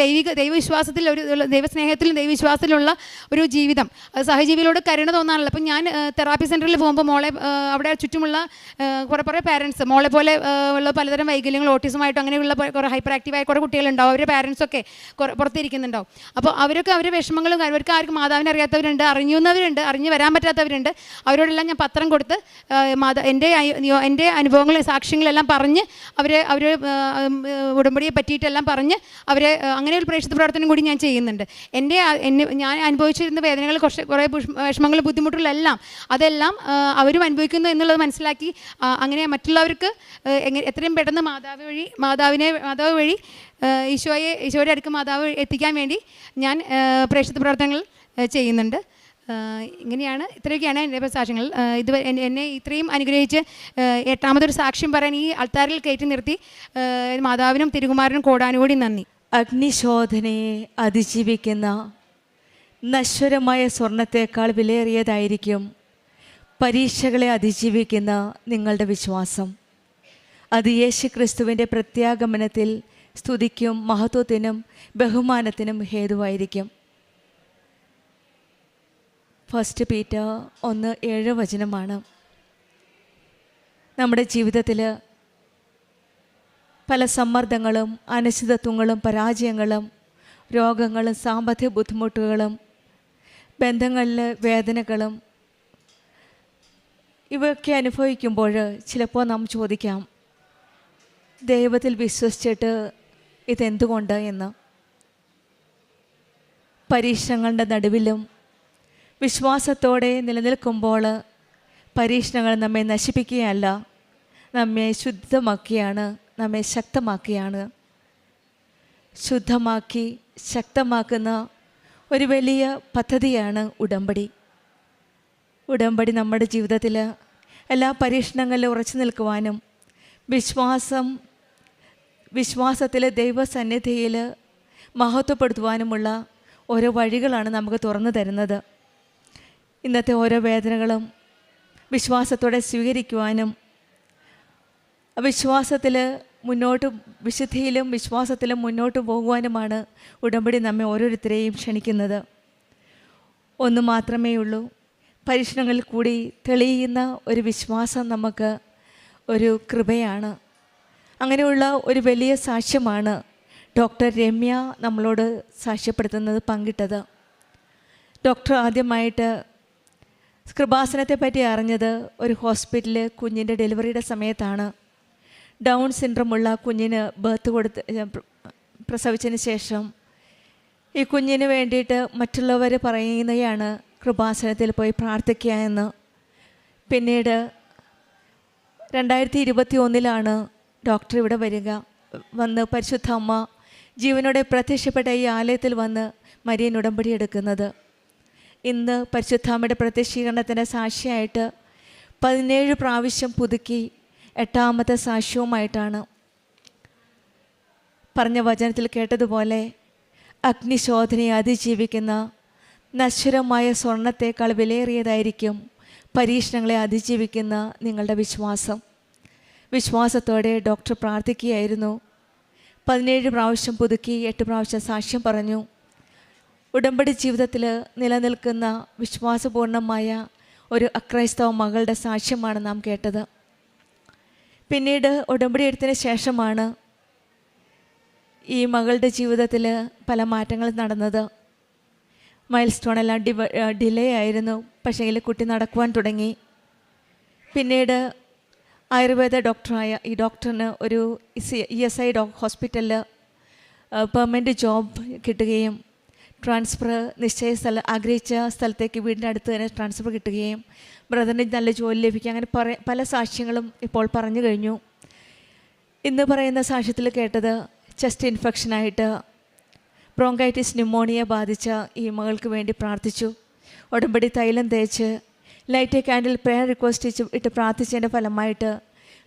ദൈവവിശ്വാസത്തിൽ ദൈവസ്നേഹത്തിലും ദൈവവിശ്വാസത്തിലുള്ള ഒരു ജീവിതം, അത് സഹജീവികളോട് കരുണ തോന്നാറില്ല. അപ്പം ഞാൻ തെറാപ്പി സെൻറ്ററിൽ പോകുമ്പോൾ മോളെ അവിടെ ചുറ്റുമുള്ള കുറേ പാരൻസ് മോളെ പോലെ ഉള്ള പലതരം വൈകല്യങ്ങൾ, ഓട്ടിസമായിട്ടും അങ്ങനെയുള്ള കുറേ ഹൈപ്പർ ആക്റ്റീവായ കുറേ കുട്ടികളുണ്ടാവും. അവരുടെ പാരൻസൊക്കെ പുറത്തിരിക്കുന്നുണ്ടാവും. അപ്പോൾ അവരൊക്കെ അവരുടെ വിഷമങ്ങളും അവർക്ക് ആർക്കും മാതാവിനെ അറിയാത്തവരുണ്ട്, അറിഞ്ഞു വരാൻ പറ്റാത്തവരുണ്ട്. അവരോടെല്ലാം ഞാൻ പത്രം കൊടുത്ത് എൻ്റെ അനുഭവങ്ങളും സാക്ഷ്യങ്ങളെല്ലാം പറഞ്ഞ് അവരെ ഉടമ്പടിയെ പറ്റിയിട്ടെല്ലാം പറഞ്ഞ് അവരെ അങ്ങനെ ഒരു പ്രേക്ഷിത പ്രവർത്തനം കൂടി ഞാൻ ചെയ്യുന്നുണ്ട്. ഞാൻ അനുഭവിച്ചിരുന്ന വേദനകൾ, കുറേ വിഷമങ്ങൾ, ബുദ്ധിമുട്ടുകളെല്ലാം അതെല്ലാം അവരും അനുഭവിക്കുന്നു എന്നുള്ളത് മനസ്സിലാക്കി അങ്ങനെ മറ്റുള്ളവർക്ക് എത്രയും പെട്ടെന്ന് മാതാവ് വഴി ഈശോയുടെ അടുക്ക് മാതാവ് എത്തിക്കാൻ വേണ്ടി ഞാൻ പ്രേക്ഷിത പ്രവർത്തനങ്ങൾ ചെയ്യുന്നുണ്ട്. ഇത്രയൊക്കെയാണ് എൻ്റെ സാക്ഷ്യങ്ങൾ. എന്നെ ഇത്രയും അനുഗ്രഹിച്ച് 8ാമതൊരു സാക്ഷ്യം പറയാൻ ഈ ആൾത്താരിൽ കയറ്റി നിർത്തി മാതാവിനും തിരുകുമാരനും കോടാനുകൂടി നന്ദി. അഗ്നിശോധനയെ അതിജീവിക്കുന്ന നശ്വരമായ സ്വർണത്തേക്കാൾ വിലയേറിയതായിരിക്കും പരീക്ഷകളെ അതിജീവിക്കുന്ന നിങ്ങളുടെ വിശ്വാസം. അത് യേശുക്രിസ്തുവിൻ്റെ പ്രത്യാഗമനത്തിൽ സ്തുതിക്കും മഹത്വത്തിനും ബഹുമാനത്തിനും ഹേതുവായിരിക്കും. 1 പീറ്റർ 1:7 നമ്മുടെ ജീവിതത്തിൽ പല സമ്മർദ്ദങ്ങളും അനിശ്ചിതത്വങ്ങളും പരാജയങ്ങളും രോഗങ്ങളും സാമ്പത്തിക ബുദ്ധിമുട്ടുകളും ബന്ധങ്ങളിൽ വേദനകളും ഇവയൊക്കെ അനുഭവിക്കുമ്പോൾ ചിലപ്പോൾ നാം ചോദിക്കാം, ദൈവത്തിൽ വിശ്വസിച്ചിട്ട് ഇതെന്തുകൊണ്ട് എന്ന്. പരീക്ഷണങ്ങളുടെ നടുവിലും വിശ്വാസത്തോടെ നിലനിൽക്കുമ്പോൾ പരീക്ഷണങ്ങൾ നമ്മെ നശിപ്പിക്കുകയല്ല, നമ്മെ ശുദ്ധമാക്കിയാണ്, നമ്മെ ശക്തമാക്കിയാണ്. ശുദ്ധമാക്കി ശക്തമാക്കുന്ന ഒരു വലിയ പദ്ധതിയാണ് ഉടമ്പടി. ഉടമ്പടി നമ്മുടെ ജീവിതത്തിൽ എല്ലാ പരീക്ഷണങ്ങളിലും ഉറച്ചു നിൽക്കുവാനും വിശ്വാസത്തിൽ ദൈവസന്നിധിയിൽ മഹത്വപ്പെടുത്തുവാനുമുള്ള ഓരോ വഴികളാണ് നമുക്ക് തുറന്നു തരുന്നത്. ഇന്നത്തെ ഓരോ വേദനകളും വിശ്വാസത്തോടെ സ്വീകരിക്കുവാനും വിശ്വാസത്തിൽ മുന്നോട്ട് വിശുദ്ധിയിലും വിശ്വാസത്തിലും മുന്നോട്ട് പോകുവാനുമാണ് ഉടമ്പടി നമ്മെ ഓരോരുത്തരെയും ക്ഷണിക്കുന്നത്. ഒന്ന് മാത്രമേ ഉള്ളൂ, പരീക്ഷണങ്ങളിൽ കൂടി തെളിയുന്ന ഒരു വിശ്വാസം നമുക്ക് ഒരു കൃപയാണ്. അങ്ങനെയുള്ള ഒരു വലിയ സാക്ഷ്യമാണ് ഡോക്ടർ രമ്യ നമ്മളോട് സാക്ഷ്യപ്പെടുത്തുന്നത്, പങ്കിട്ടത്. ഡോക്ടർ ആദ്യമായിട്ട് കൃപാസനത്തെ പറ്റി അറിഞ്ഞത് ഒരു ഹോസ്പിറ്റലിൽ കുഞ്ഞിൻ്റെ ഡെലിവറിയുടെ സമയത്താണ്. ഡൗൺ സിൻഡ്രോമുള്ള കുഞ്ഞിന് പ്രസവിച്ചതിന് ശേഷം ഈ കുഞ്ഞിന് വേണ്ടിയിട്ട് മറ്റുള്ളവർ പറയുന്നതാണ് കൃപാസനത്തിൽ പോയി പ്രാർത്ഥിക്കുക എന്ന്. പിന്നീട് 2021 ഡോക്ടർ ഇവിടെ വന്ന് പരിശുദ്ധ അമ്മ ജീവനോടെ പ്രത്യക്ഷപ്പെട്ട ഈ ആലയത്തിൽ വന്ന് മരിയൻ ഉടമ്പടി എടുക്കുന്നത്. ഇന്ന് പരിശുദ്ധാമ്മയുടെ പ്രത്യക്ഷീകരണത്തിൻ്റെ സാക്ഷിയായിട്ട് 17 പ്രാവശ്യം പുതുക്കി 8ാമത്തെ സാക്ഷ്യവുമായിട്ടാണ്. പറഞ്ഞ വചനത്തിൽ കേട്ടതുപോലെ അഗ്നിശോധനയെ അതിജീവിക്കുന്ന നശ്വരമായ സ്വർണത്തേക്കാൾ വിലയേറിയതായിരിക്കും പരീക്ഷണങ്ങളെ അതിജീവിക്കുന്ന നിങ്ങളുടെ വിശ്വാസം. വിശ്വാസത്തോടെ ഡോക്ടർ പ്രാർത്ഥിക്കുകയായിരുന്നു. 17 പ്രാവശ്യം പുതുക്കി 8 പ്രാവശ്യം സാക്ഷ്യം പറഞ്ഞു. ഉടമ്പടി ജീവിതത്തിൽ നിലനിൽക്കുന്ന വിശ്വാസപൂർണമായ ഒരു അക്രൈസ്തവ മകളുടെ സാക്ഷ്യമാണ് നാം കേട്ടത്. പിന്നീട് ഉടമ്പടി എടുത്തതിന് ശേഷമാണ് ഈ മകളുടെ ജീവിതത്തിൽ പല മാറ്റങ്ങളും നടന്നത്. മൈൽ സ്റ്റോണെല്ലാം ഡിലേ ആയിരുന്നു, പക്ഷേ കുട്ടി നടക്കുവാൻ തുടങ്ങി. പിന്നീട് ആയുർവേദ ഡോക്ടറായ ഈ ഡോക്ടറിന് ഒരു ESI ഹോസ്പിറ്റലിൽ പെർമനൻറ്റ് ജോബ് കിട്ടുകയും ട്രാൻസ്ഫർ ആഗ്രഹിച്ച സ്ഥലത്തേക്ക് വീടിൻ്റെ അടുത്ത് തന്നെ ട്രാൻസ്ഫർ കിട്ടുകയും ബ്രദറിന് നല്ല ജോലി ലഭിക്കുക, അങ്ങനെ പല സാക്ഷ്യങ്ങളും ഇപ്പോൾ പറഞ്ഞു കഴിഞ്ഞു. ഇന്ന് പറയുന്ന സാക്ഷ്യത്തിൽ കേട്ടത് ചെസ്റ്റ് ഇൻഫെക്ഷനായിട്ട് ബ്രോങ്കൈറ്റിസ് ന്യൂമോണിയ ബാധിച്ച ഈ മകൾക്ക് വേണ്ടി പ്രാർത്ഥിച്ചു. ഉടമ്പടി തൈലം തേച്ച് ലൈറ്റ് ക്യാൻഡിൽ പ്രെയർ റിക്വസ്റ്റ് ഇട്ട് പ്രാർത്ഥിച്ചതിൻ്റെ ഫലമായിട്ട്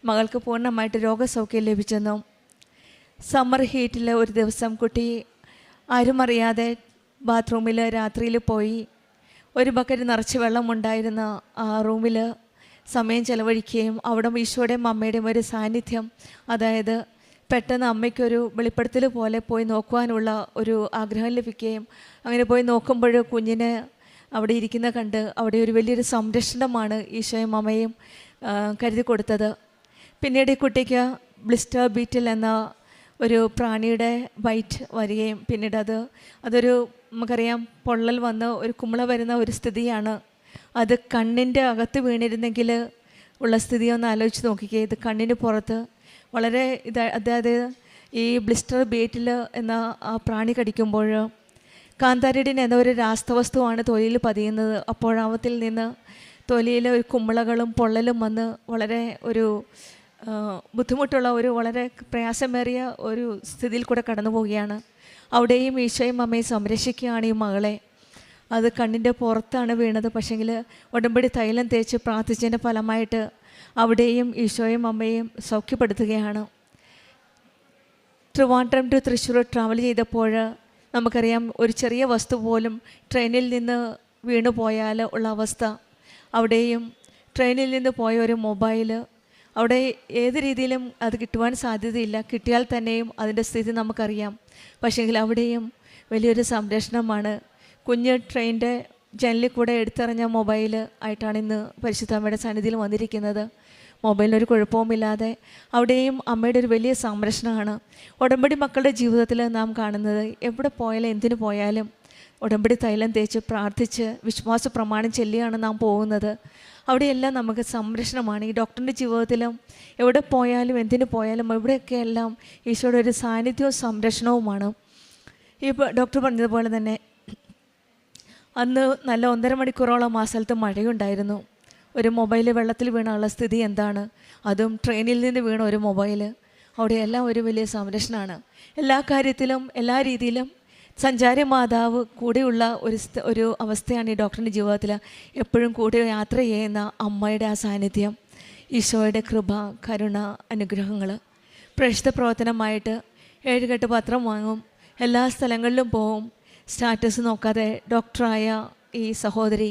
മകൾക്ക് പൂർണ്ണമായിട്ട് രോഗസൗഖ്യം ലഭിച്ചെന്നും, സമ്മർ ഹീറ്റിൽ ഒരു ദിവസം കുട്ടി ആരും അറിയാതെ ബാത്റൂമിൽ രാത്രിയിൽ പോയി ഒരു ബക്കറ്റ് നിറച്ച് വെള്ളമുണ്ടായിരുന്ന ആ റൂമിൽ സമയം ചെലവഴിക്കുകയും അവിടെ ഈശോയുടെയും അമ്മയുടെയും ഒരു സാന്നിധ്യം, അതായത് പെട്ടെന്ന് അമ്മയ്ക്കൊരു വെളിപ്പെടുത്തൽ പോലെ പോയി നോക്കുവാനുള്ള ഒരു ആഗ്രഹം ലഭിക്കുകയും അങ്ങനെ പോയി നോക്കുമ്പോൾ കുഞ്ഞിനെ അവിടെ ഇരിക്കുന്ന കണ്ട് അവിടെ ഒരു വലിയൊരു സംരക്ഷണമാണ് ഈശോയും അമ്മയും കരുതി കൊടുത്തത്. പിന്നീട് ഈ കുട്ടിക്ക് ബ്ലിസ്റ്റർ ബീറ്റിൽ എന്ന ഒരു പ്രാണിയുടെ ബൈറ്റ് വരികയും പിന്നീട് അതൊരു നമുക്കറിയാം പൊള്ളൽ വന്ന് ഒരു കുമിള വരുന്ന ഒരു സ്ഥിതിയാണ്. അത് കണ്ണിൻ്റെ അകത്ത് വീണിരുന്നെങ്കിൽ ഉള്ള സ്ഥിതി ഒന്ന് ആലോചിച്ച് നോക്കിക്കേ. ഇത് കണ്ണിന് പുറത്ത് വളരെ അതായത് ഈ ബ്ലിസ്റ്റർ ബീറ്റിൽ എന്ന ആ പ്രാണി കടിക്കുമ്പോൾ കാന്താരിഡിൻ എന്ന ഒരു രാസവസ്തുവാണ് തൊലിയിൽ പതിയുന്നത്. അപ്പോഴാവത്തിൽ നിന്ന് തൊലിയിൽ ഒരു കുമിളകളും പൊള്ളലും വന്ന് വളരെ ഒരു ബുദ്ധിമുട്ടുള്ള ഒരു വളരെ പ്രയാസമേറിയ ഒരു സ്ഥിതിയിൽ കൂടെ കടന്നു പോവുകയാണ്. അവിടെയും ഈശോയും അമ്മയും സംരക്ഷിക്കുകയാണ് ഈ മകളെ. അത് കണ്ണിൻ്റെ പുറത്താണ് വീണത്, പക്ഷേങ്കിൽ ഉടമ്പടി തൈലം തേച്ച് പ്രാർത്ഥിച്ചതിൻ്റെ ഫലമായിട്ട് അവിടെയും ഈശോയും അമ്മയും സൗഖ്യപ്പെടുത്തുകയാണ്. ട്രിവാൻഡ്രം ടു തൃശ്ശൂർ ട്രാവൽ ചെയ്തപ്പോൾ നമുക്കറിയാം ഒരു ചെറിയ വസ്തു പോലും ട്രെയിനിൽ നിന്ന് വീണു പോയാൽ ഉള്ള അവസ്ഥ. അവിടെയും ട്രെയിനിൽ നിന്ന് പോയ ഒരു മൊബൈൽ അവിടെ ഏത് രീതിയിലും അത് കിട്ടുവാൻ സാധ്യതയില്ല, കിട്ടിയാൽ തന്നെയും അതിൻ്റെ സ്ഥിതി നമുക്കറിയാം. പക്ഷേങ്കിൽ അവിടെയും വലിയൊരു സംരക്ഷണമാണ്. കുഞ്ഞ് ട്രെയിനിൻ്റെ ജനലിൽ കൂടെ എടുത്തെറിഞ്ഞ മൊബൈൽ ആയിട്ടാണ് ഇന്ന് പരിശുദ്ധ അമ്മയുടെ സന്നിധിയിൽ വന്നിരിക്കുന്നത്. മൊബൈലിനൊരു കുഴപ്പവുമില്ലാതെ അവിടെയും അമ്മയുടെ ഒരു വലിയ സംരക്ഷണമാണ്. ഉടമ്പടി മക്കളുടെ ജീവിതത്തിൽ നാം കാണുന്നത് എവിടെ പോയാലും എന്തിനു പോയാലും ഉടമ്പടി തൈലം തേച്ച് പ്രാർത്ഥിച്ച് വിശ്വാസ പ്രമാണം ചൊല്ലിയാണ് നാം പോകുന്നത്. അവിടെയെല്ലാം നമുക്ക് സംരക്ഷണമാണ്. ഈ ഡോക്ടറിൻ്റെ ജീവിതത്തിലും എവിടെ പോയാലും എന്തിനു പോയാലും എവിടെയൊക്കെ എല്ലാം ഈശോയുടെ ഒരു സാന്നിധ്യവും സംരക്ഷണവുമാണ്. ഈ ഡോക്ടർ പറഞ്ഞതുപോലെ തന്നെ അന്ന് നല്ല 1.5 മണിക്കൂറോളം ആ സ്ഥലത്ത് മഴയുണ്ടായിരുന്നു. ഒരു മൊബൈൽ വെള്ളത്തിൽ വീണുള്ള സ്ഥിതി എന്താണ്, അതും ട്രെയിനിൽ നിന്ന് വീണ ഒരു മൊബൈൽ. അവിടെയെല്ലാം ഒരു വലിയ സംരക്ഷണമാണ്. എല്ലാ കാര്യത്തിലും എല്ലാ രീതിയിലും സഞ്ചാരി മാതാവ് കൂടെയുള്ള ഒരു അവസ്ഥയാണ് ഈ ഡോക്ടറിൻ്റെ ജീവിതത്തിൽ. എപ്പോഴും കൂടെ യാത്ര ചെയ്യുന്ന അമ്മയുടെ ആ സാന്നിധ്യം, ഈശോയുടെ കൃപ, കരുണ, അനുഗ്രഹങ്ങൾ. പ്രേക്ഷിത പ്രവർത്തനമായിട്ട് 7-8 പത്രം വാങ്ങും, എല്ലാ സ്ഥലങ്ങളിലും പോവും. സ്റ്റാറ്റസ് നോക്കാതെ ഡോക്ടറായ ഈ സഹോദരി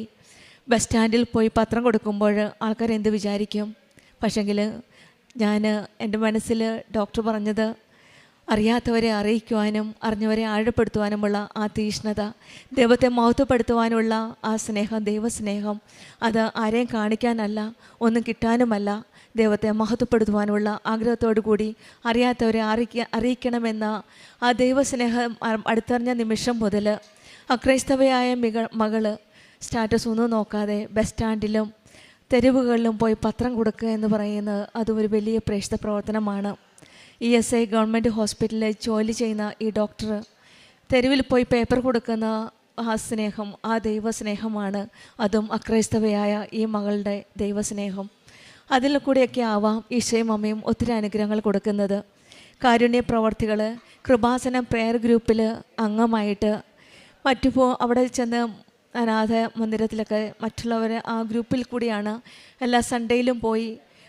ബസ് സ്റ്റാൻഡിൽ പോയി പത്രം കൊടുക്കുമ്പോൾ ആൾക്കാർ എന്ത് വിചാരിക്കും? പക്ഷെങ്കിൽ എൻ്റെ മനസ്സിൽ ഡോക്ടർ പറഞ്ഞത് അറിയാത്തവരെ അറിയിക്കുവാനും അറിഞ്ഞവരെ ആഴപ്പെടുത്തുവാനുമുള്ള ആ തീഷ്ണത, ദൈവത്തെ മഹത്വപ്പെടുത്തുവാനുള്ള ആ സ്നേഹം, ദൈവസ്നേഹം, അത് ആരെയും കാണിക്കാനല്ല, ഒന്നും കിട്ടാനുമല്ല, ദൈവത്തെ മഹത്വപ്പെടുത്തുവാനുള്ള ആഗ്രഹത്തോടു കൂടി അറിയാത്തവരെ അറിയിക്കണമെന്ന ആ ദൈവസ്നേഹം അടുത്തറിഞ്ഞ നിമിഷം മുതൽ അക്രൈസ്തവയായ മകള് സ്റ്റാറ്റസ് ഒന്നും നോക്കാതെ ബസ് സ്റ്റാൻഡിലും തെരുവുകളിലും പോയി പത്രം കൊടുക്കുക എന്ന് പറയുന്നത് അതും ഒരു വലിയ പ്രേക്ഷിത പ്രവർത്തനമാണ്. ESI ഗവൺമെൻറ് ഹോസ്പിറ്റലിൽ ജോലി ചെയ്യുന്ന ഈ ഡോക്ടർ തെരുവിൽ പോയി പേപ്പർ കൊടുക്കുന്ന ആ സ്നേഹം, ആ ദൈവസ്നേഹമാണ്. അതും അക്രൈസ്തവയായ ഈ മകളുടെ ദൈവസ്നേഹം. അതിൽ കൂടെയൊക്കെ ആവാം ഈശോയും അമ്മയും ഒത്തിരി അനുഗ്രഹങ്ങൾ കൊടുക്കുന്നത്. കാരുണ്യ പ്രവർത്തികൾ, കൃപാസനം പ്രെയർ ഗ്രൂപ്പിൽ അംഗമായിട്ട് അവിടെ ചെന്ന് അനാഥ മന്ദിരത്തിലൊക്കെ മറ്റുള്ളവരെ ആ ഗ്രൂപ്പിൽ കൂടിയാണ് എല്ലാ സൺഡേയിലും പോയി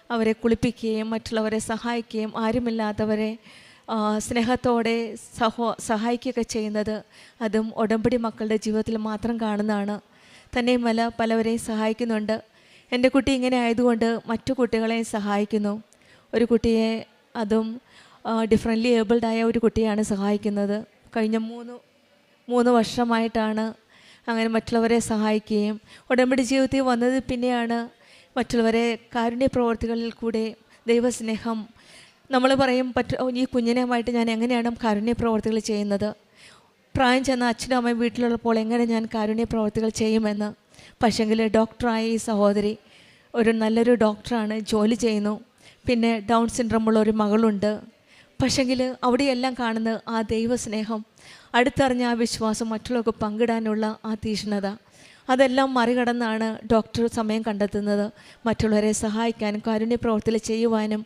അവരെ കുളിപ്പിക്കുകയും മറ്റുള്ളവരെ സഹായിക്കുകയും ആരുമില്ലാത്തവരെ സ്നേഹത്തോടെ സഹായിക്കുകയൊക്കെ ചെയ്യുന്നത്. അതും ഉടമ്പടി മക്കളുടെ ജീവിതത്തിൽ മാത്രം കാണുന്നതാണ്. തന്നെയുമല്ല, പലവരെയും സഹായിക്കുന്നുണ്ട്. എൻ്റെ കുട്ടി ഇങ്ങനെ ആയതുകൊണ്ട് മറ്റു കുട്ടികളെ സഹായിക്കുന്നു. ഒരു കുട്ടിയെ, അതും ഡിഫറൻ്റ്ലി ഏബിൾഡായ ഒരു കുട്ടിയാണ് സഹായിക്കുന്നത്. കഴിഞ്ഞ മൂന്ന് വർഷമായിട്ടാണ് അങ്ങനെ മറ്റുള്ളവരെ സഹായിക്കുകയും ഉടമ്പടി ജീവിതത്തിൽ വന്നത് പിന്നെയാണ് മറ്റുള്ളവരെ കാരുണ്യ പ്രവർത്തികളിൽ കൂടെ ദൈവസ്നേഹം. നമ്മൾ പറയും ഈ കുഞ്ഞിനെയുമായിട്ട് ഞാൻ എങ്ങനെയാണ് കാരുണ്യ പ്രവർത്തികൾ ചെയ്യുന്നത്, പ്രായം ചെന്ന അച്ഛനും അമ്മയും വീട്ടിലുള്ളപ്പോൾ എങ്ങനെ ഞാൻ കാരുണ്യ പ്രവർത്തികൾ ചെയ്യുമെന്ന്. പക്ഷെങ്കിൽ ഡോക്ടറായ ഈ സഹോദരി നല്ലൊരു ഡോക്ടറാണ്, ജോലി ചെയ്യുന്നു. പിന്നെ ഡൗൺ സിൻഡ്രോമുള്ള ഒരു മകളുണ്ട്. പക്ഷെങ്കിൽ അവിടെയെല്ലാം കാണുന്നത് ആ ദൈവസ്നേഹം, അടുത്തറിഞ്ഞ ആ വിശ്വാസം, മറ്റുള്ളവർക്ക് പങ്കിടാനുള്ള ആ തീഷ്ണത, അതെല്ലാം മറികടന്നാണ് ഡോക്ടർ സമയം കണ്ടെത്തുന്നത് മറ്റുള്ളവരെ സഹായിക്കാനും കാരുണ്യ പ്രവർത്തികൾ ചെയ്യുവാനും.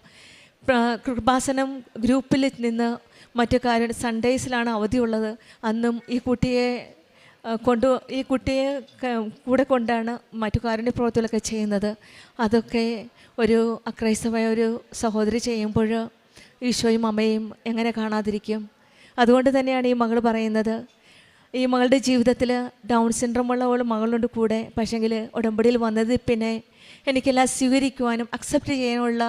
കൃപാസനം ഗ്രൂപ്പിൽ നിന്ന് മറ്റു സൺഡേസിലാണ് അവധിയുള്ളത്. അന്നും ഈ കുട്ടിയെ കൂടെ കൊണ്ടാണ് മറ്റു കാരുണ്യ പ്രവർത്തികളൊക്കെ ചെയ്യുന്നത്. അതൊക്കെ ഒരു അക്രൈസ്തവമായ ഒരു സഹോദരി ചെയ്യുമ്പോൾ ഈശോയും അമ്മയും എങ്ങനെ കാണാതിരിക്കും? അതുകൊണ്ട് തന്നെയാണ് ഈ മകൾ പറയുന്നത്, ഈ മകളുടെ ജീവിതത്തിൽ ഡൗൺ സിൻഡ്രോമുള്ള ഒരു മകളുണ്ട് കൂടെ. പക്ഷെങ്കിൽ ഉടമ്പടിയിൽ വന്നത് പിന്നെ എനിക്കെല്ലാം സ്വീകരിക്കുവാനും അക്സെപ്റ്റ് ചെയ്യാനുള്ള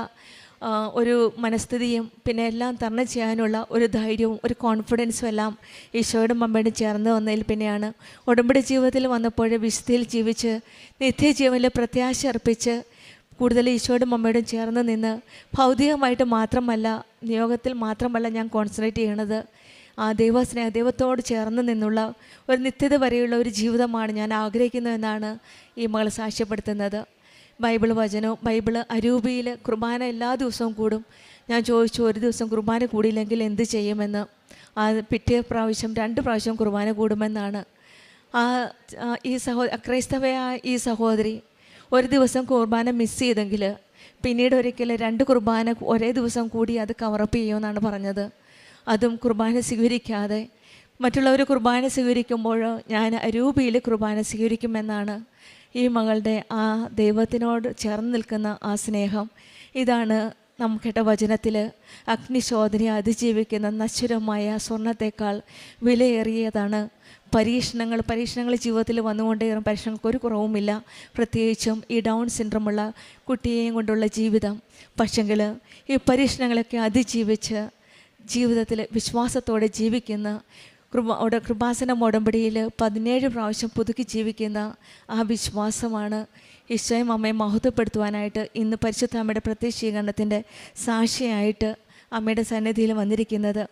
ഒരു മനസ്ഥിതിയും പിന്നെ എല്ലാം തരണം ചെയ്യാനുള്ള ഒരു ധൈര്യവും ഒരു കോൺഫിഡൻസും എല്ലാം ഈശോയുടെ അമ്മയോടും ചേർന്ന് വന്നതിൽ പിന്നെയാണ്. ഉടമ്പടി ജീവിതത്തിൽ വന്നപ്പോൾ വിശുദ്ധിയിൽ ജീവിച്ച് നിത്യജീവനിൽ പ്രത്യാശ അർപ്പിച്ച് കൂടുതൽ ഈശോയുടെ അമ്മയോടും ചേർന്ന് നിന്ന് ഭൗതികമായിട്ട് മാത്രമല്ല, നിയോഗത്തിൽ മാത്രമല്ല ഞാൻ കോൺസെൻട്രേറ്റ് ചെയ്യണത്, ആ ദൈവത്തോട് ചേർന്ന് നിന്നുള്ള ഒരു നിത്യത വരെയുള്ള ഒരു ജീവിതമാണ് ഞാൻ ആഗ്രഹിക്കുന്നതെന്നാണ് ഈ മകൾ സാക്ഷ്യപ്പെടുത്തുന്നത്. ബൈബിൾ അരൂപിയിൽ കുർബാന എല്ലാ ദിവസവും കൂടും. ഞാൻ ചോദിച്ചു, ഒരു ദിവസം കുർബാന കൂടിയില്ലെങ്കിൽ എന്ത് ചെയ്യുമെന്ന്. പിറ്റേ പ്രാവശ്യം 2 പ്രാവശ്യം കുർബാന കൂടുമെന്നാണ്. ഈ അക്രൈസ്തവയായ ഈ സഹോദരി ഒരു ദിവസം കുർബാന മിസ് ചെയ്തെങ്കിൽ പിന്നീട് ഒരിക്കലും 2 കുർബാന ഒരേ ദിവസം കൂടി അത് കവറപ്പ് ചെയ്യുമെന്നാണ് പറഞ്ഞത്. അതും കുർബാന സ്വീകരിക്കാതെ. മറ്റുള്ളവർ കുർബാന സ്വീകരിക്കുമ്പോൾ ഞാൻ അരൂപിയിൽ കുർബാന സ്വീകരിക്കുമെന്നാണ് ഈ മകളുടെ ആ ദൈവത്തിനോട് ചേർന്ന് നിൽക്കുന്ന ആ സ്നേഹം. ഇതാണ് നമുക്കേട്ട വചനത്തിൽ അഗ്നിശോധനയെ അതിജീവിക്കുന്ന നശ്വരമായ സ്വർണത്തേക്കാൾ വിലയേറിയതാണ് പരീക്ഷണങ്ങൾ ജീവിതത്തിൽ വന്നുകൊണ്ടേറും. പരീക്ഷണങ്ങൾക്ക് ഒരു കുറവുമില്ല, പ്രത്യേകിച്ചും ഈ ഡൗൺ സിൻഡ്രോമുള്ള കുട്ടിയെയും കൊണ്ടുള്ള ജീവിതം. പക്ഷെങ്കിൽ ഈ പരീക്ഷണങ്ങളൊക്കെ അതിജീവിച്ച് ജീവിതത്തിൽ വിശ്വാസത്തോടെ ജീവിക്കുന്ന കൃപാസനം ഉടമ്പടിയിൽ 17 പ്രാവശ്യം പുതുക്കി ജീവിക്കുന്ന ആ വിശ്വാസമാണ് ഈശോയും അമ്മയെ മഹത്വപ്പെടുത്തുവാനായിട്ട് ഇന്ന് പരിശുദ്ധ അമ്മയുടെ പ്രത്യക്ഷീകരണത്തിൻ്റെ സാക്ഷിയായിട്ട് അമ്മയുടെ സന്നിധിയിൽ വന്നിരിക്കുന്നത്.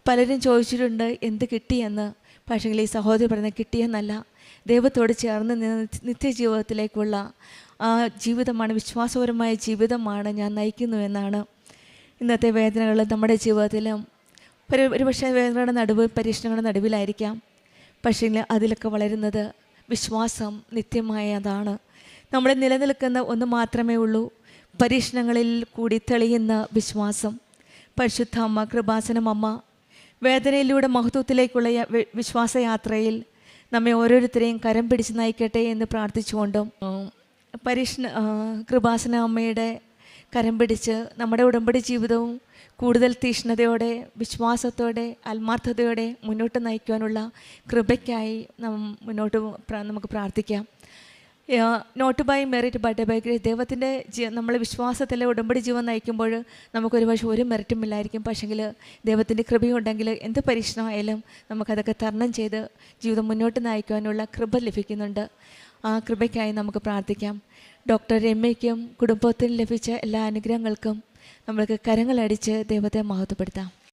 പലരും ചോദിച്ചിട്ടുണ്ട് എന്ത് കിട്ടിയെന്ന്. പക്ഷേ ഈ സഹോദരി പറഞ്ഞ കിട്ടിയെന്നല്ല, ദൈവത്തോട് ചേർന്ന് നിത്യജീവിതത്തിലേക്കുള്ള ആ ജീവിതമാണ്, വിശ്വാസപരമായ ജീവിതമാണ് ഞാൻ നയിക്കുന്നുവെന്നാണ്. ഇന്നത്തെ വേദനകൾ നമ്മുടെ ജീവിതത്തിലും ഒരുപക്ഷെ വേദനകളുടെ നടുവ്, പരീക്ഷണങ്ങളുടെ നടുവിലായിരിക്കാം. പക്ഷേ അതിലൊക്കെ വളരുന്നത് വിശ്വാസം നിത്യമായതാണ്. നമ്മൾ നിലനിൽക്കുന്ന ഒന്ന് മാത്രമേ ഉള്ളൂ, പരീക്ഷണങ്ങളിൽ കൂടി തെളിയുന്ന വിശ്വാസം. പരിശുദ്ധ അമ്മ, കൃപാസനം അമ്മ വേദനയിലൂടെ മഹത്വത്തിലേക്കുള്ള വിശ്വാസയാത്രയിൽ നമ്മെ ഓരോരുത്തരെയും കരം പിടിച്ച് നയിക്കട്ടെ എന്ന് പ്രാർത്ഥിച്ചുകൊണ്ടും കൃപാസന അമ്മയുടെ കരം പിടിച്ച് നമ്മുടെ ഉടമ്പടി ജീവിതവും കൂടുതൽ തീഷ്ണതയോടെ, വിശ്വാസത്തോടെ, ആത്മാർത്ഥതയോടെ മുന്നോട്ട് നയിക്കുവാനുള്ള കൃപയ്ക്കായി നമുക്ക് പ്രാർത്ഥിക്കാം. Not by merit but by grace. ദൈവത്തിൻ്റെ നമ്മൾ വിശ്വാസത്തിലെ ഉടമ്പടി ജീവൻ നയിക്കുമ്പോൾ നമുക്കൊരു പക്ഷേ ഒരു മെറിറ്റും ഇല്ലായിരിക്കും. പക്ഷെങ്കിൽ ദൈവത്തിൻ്റെ കൃപയുണ്ടെങ്കിൽ എന്ത് പരീക്ഷണമായാലും നമുക്കതൊക്കെ തരണം ചെയ്ത് ജീവിതം മുന്നോട്ട് നയിക്കുവാനുള്ള കൃപ ലഭിക്കുന്നുണ്ട്. ആ കൃപയ്ക്കായി നമുക്ക് പ്രാർത്ഥിക്കാം. ഡോക്ടർ രമ്യയ്ക്കും കുടുംബത്തിനും ലഭിച്ച എല്ലാ അനുഗ്രഹങ്ങൾക്കും നമ്മൾക്ക് കരങ്ങളടിച്ച് ദൈവത്തെ മഹത്വപ്പെടുത്താം.